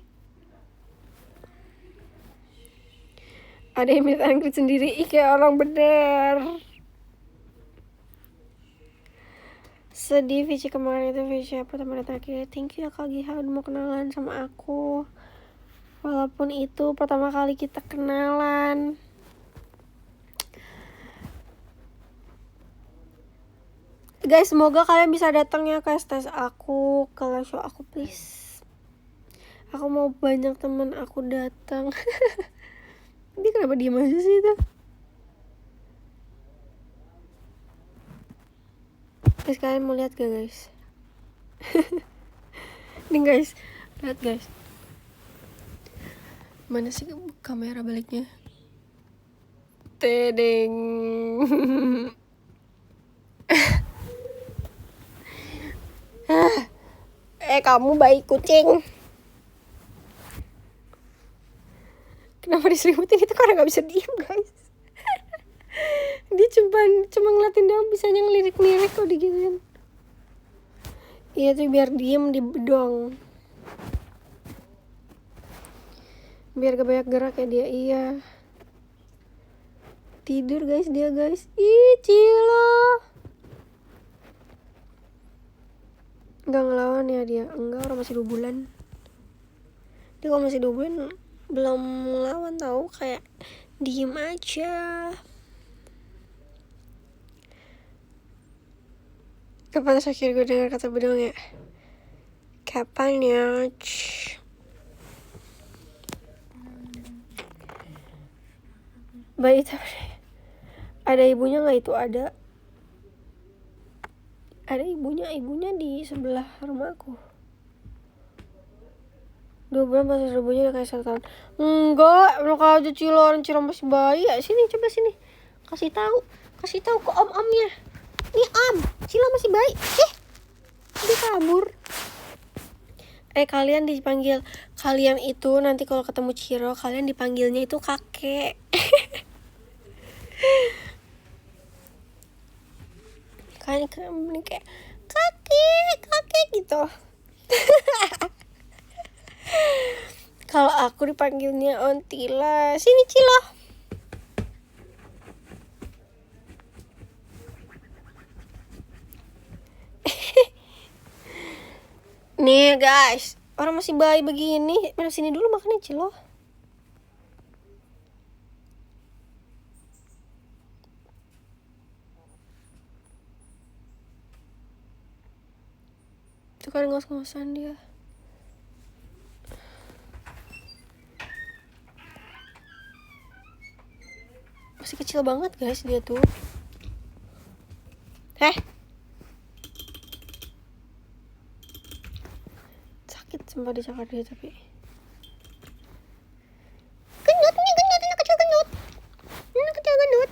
Ada yang meet and greet sendiri, kayak orang bener. Sedih Vici kemarin itu, Vici pertama datang akhirnya. Thank you ya Kak Giha udah mau kenalan sama aku. Walaupun itu pertama kali kita kenalan. Guys, semoga kalian bisa datang ya ke STS aku, ke live show aku please. Aku mau banyak temen aku datang. Dia kenapa diem aja sih itu? Guys, kalian mau lihat gak guys? Nih guys, lihat guys. Mana sih kamera baliknya? Tedeng. Kamu baik kucing. Kenapa diselimutin itu karena gak bisa diem guys. Dia cuma ngeliatin doang, bisanya ngelirik-lirik kok digituin. Iya tuh biar diem di bedong, biar gak banyak gerak ya dia. Iya, tidur guys dia guys. Ih Cilo nggak ngelawan ya dia? Enggak, orang masih 2 bulan. Dia kalau masih 2 bulan belum ngelawan tahu, kayak diem aja. Kapan terakhir gue dengar kata bedong ya? Kapan ya? Bayi ada ibunya nggak? Itu ada ibunya di sebelah rumahku. 2 bulan pas ibunya udah kayak 1 tahun. Enggak, enak aja Cilo, orang Cilo masih bayi ya. Sini, coba sini, kasih tahu ke om-omnya. Nih om, Cilo masih bayi. Dia kabur. Kalian dipanggil, kalian itu nanti kalau ketemu Ciro, kalian dipanggilnya itu kakek. Kalian kayak kakek gitu. Kalau aku dipanggilnya Ontila. Sini Cilo. Nih guys, orang masih bayi begini, mana sini dulu makannya Cilo. Itu kan ngos-ngosan dia. Masih kecil banget guys dia tuh. tanpa dicakar dia tapi gendut nih, gendut, anak kecil gendut, anak kecil gendut.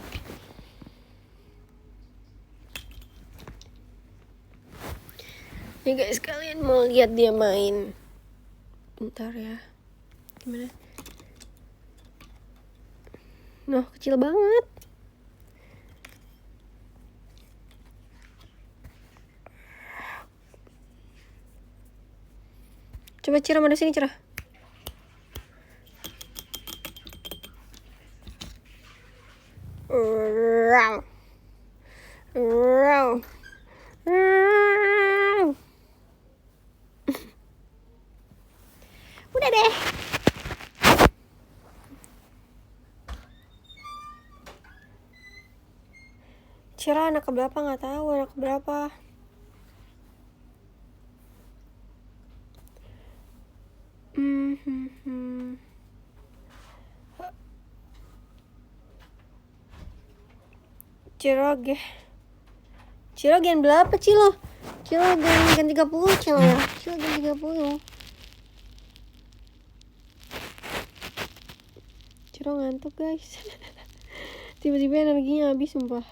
Nih guys, kalian mau lihat dia main? Bentar ya, gimana? Noh, kecil banget. Coba Cira mana sini Cira. Raw. Raw. Raw. Udah deh. Cira anak keberapa nggak tahu anak keberapa. Ciro gen berapa Cilo? Cilo gen 30 Cilo ya. Cilo gen 30. Ciro ngantuk guys. Tiba-tiba energinya habis sumpah.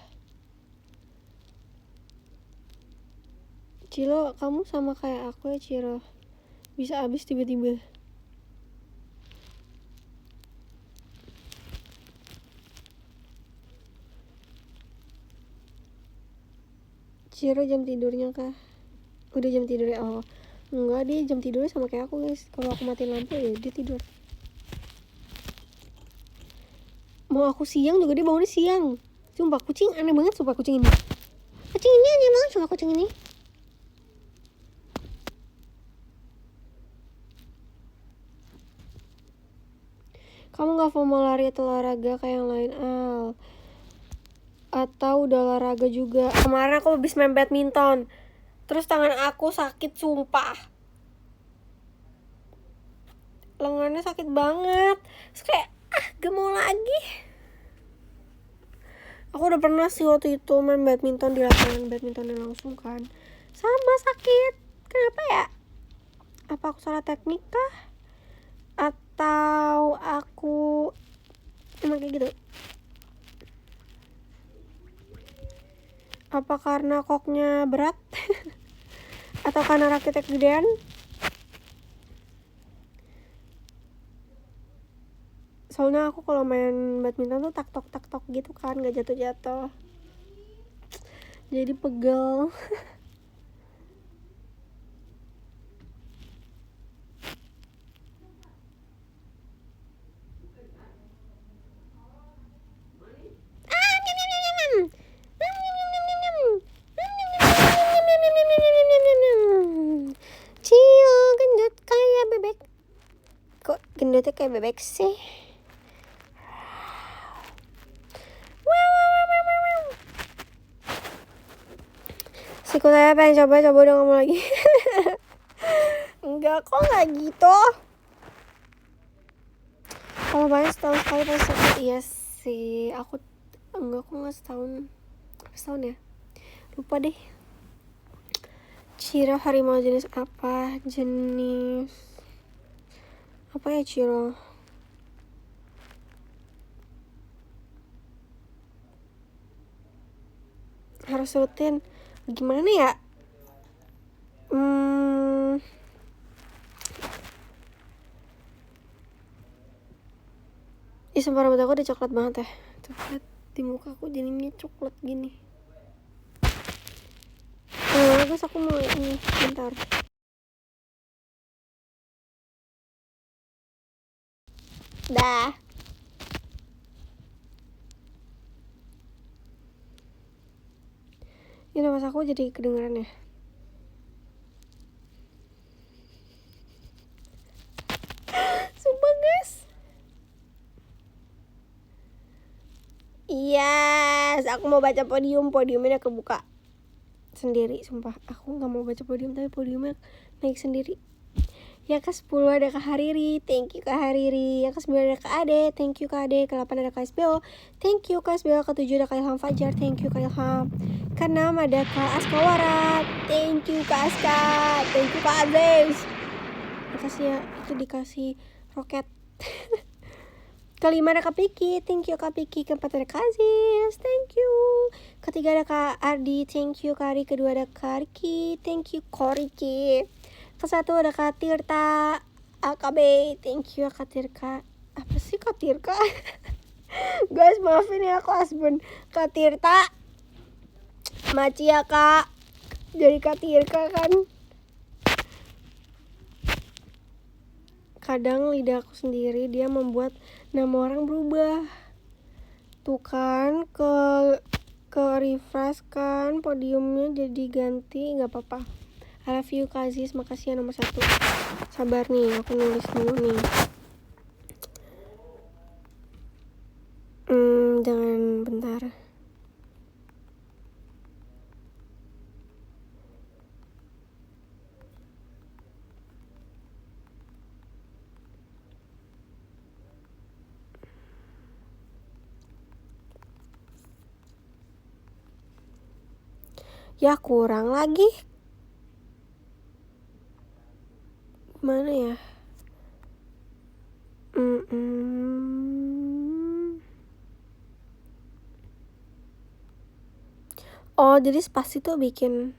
Cilo, kamu sama kayak aku ya Ciro. Bisa habis tiba-tiba. Ciro jam tidurnya kah? Udah jam tidurnya. Oh enggak, dia jam tidurnya sama kayak aku guys. Kalau aku matiin lampu ya dia tidur. Mau aku siang juga dia bangunnya siang. Sumpah kucing aneh banget, sumpah kucing ini. Kucing ini aneh banget, sumpah kucing ini. Kamu gak mau lari atau olahraga kayak yang lain Al? Atau udah olahraga juga? Kemarin aku habis main badminton, terus tangan aku sakit sumpah. Lengannya sakit banget. Terus kayak gak mau lagi. Aku udah pernah sih waktu itu main badminton di lapangan badmintonnya langsung kan. Sama sakit. Kenapa ya? Apa aku salah teknik kah? Atau aku emang kayak gitu? Apa karena koknya berat? Atau karena rakitnya kegedean? Soalnya aku kalau main badminton tuh tak tok gitu kan, gak jatuh-jatuh. Jadi pegel. Cio gendut kayak bebek. Kok gendutnya kayak bebek sih? Siku saya pengen coba udah ngomong lagi. Enggak kok, nggak gitu. Kalau banyak setahun sekali pasti sakit. Iya sih, aku enggak kok, nggak setahun ya, lupa deh. Ciro harimau jenis apa? Jenis apa ya Ciro? Harus rutin gimana ya? Sumpah rambut aku udah coklat banget ya. Tuh lihat di muka aku jadinya coklat gini. Terus aku mau ini bentar. Dah. Ini nafas aku jadi kedengeran ya. Sumpah guys. Yes, aku mau baca podiumnya kebuka sendiri. Sumpah aku gak mau baca podium, tapi podiumnya naik sendiri. Yang ke-10 ada Kak Hariri, thank you Kak Hariri. Yang ke-9 ada Kak Ade, thank you Kak Ade. Ke-8 ada Kak SBO, thank you Kak SBO. Ke-7 ada Kak Ilham Fajar, thank you Kak Ilham. Ke-6 ada Kak Askawara, thank you Kak Aska. Thank you Kak Aziz. makasih ya, itu dikasih roket. Kelima ada Kak Piki, thank you Kak Piki. Keempat ada Kak Aziz, thank you. Ketiga ada Kak Ardi, thank you Kak Ari. Kedua ada Kak Riki, thank you Kak Riki. Kesatu ada Kak Tirta AKB, thank you Kak Tirka. Apa sih Kak Tirka? Guys maafin ya aku asbun. Kak Tirta Maci ya Kak, jadi Kak Tirka kan. Kadang lidahku sendiri dia membuat nama orang berubah. Tuh kan ke refresh kan podiumnya jadi ganti, nggak apa-apa. I love you Kak Aziz, makasih ya nomor 1. Sabar nih, aku nulis dulu nih. Jangan bentar. Ya kurang lagi. Mana ya? Oh, jadi spasi tuh bikin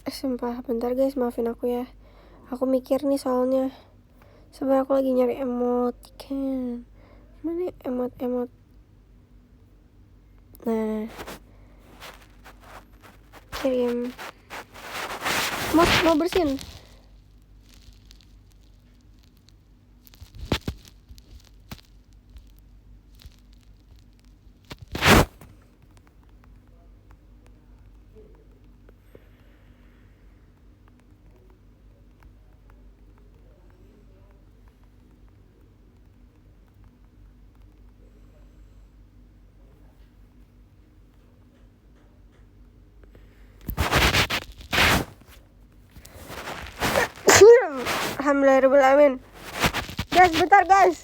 sumpah, bentar guys, maafin aku ya. Aku mikir nih soalnya. Sebenarnya aku lagi nyari emoticon. Mana emot. Nah. Kirim. Mau bersihin. Alhamdulillahirrahmanirrahim. Guys, bentar guys.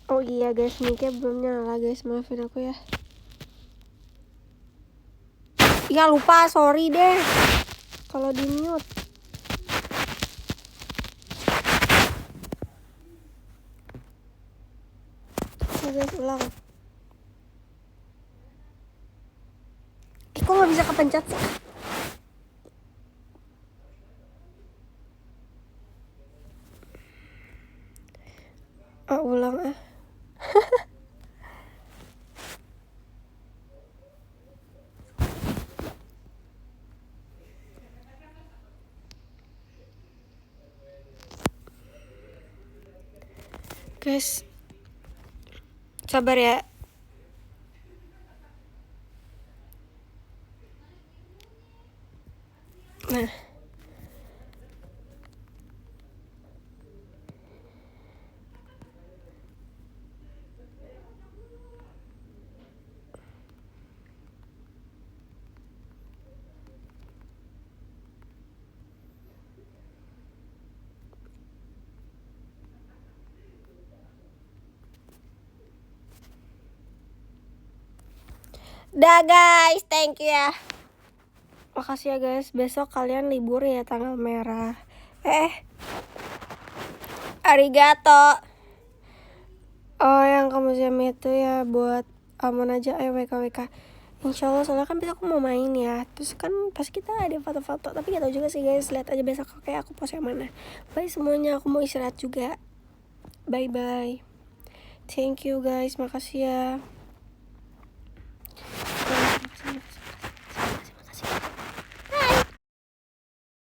Oh iya guys, mic-nya belum nyala guys, maafin aku ya. Ya lupa, sorry deh kalau di mute. Ya guys, ulang. Kok nggak bisa kepencet sih? Ulang ah. Guys, sabar ya. Nah, dah guys, thank you ya. Makasih ya guys, besok kalian libur ya tanggal merah. Arigato. Oh yang kamu siam itu ya buat aman aja, WKWK. Insya Allah, soalnya kan besok aku mau main ya. Terus kan pas kita ada foto-foto, tapi gak tau juga sih guys, lihat aja besok kayak aku post yang mana. Bye semuanya, aku mau istirahat juga. Bye bye. Thank you guys, makasih ya.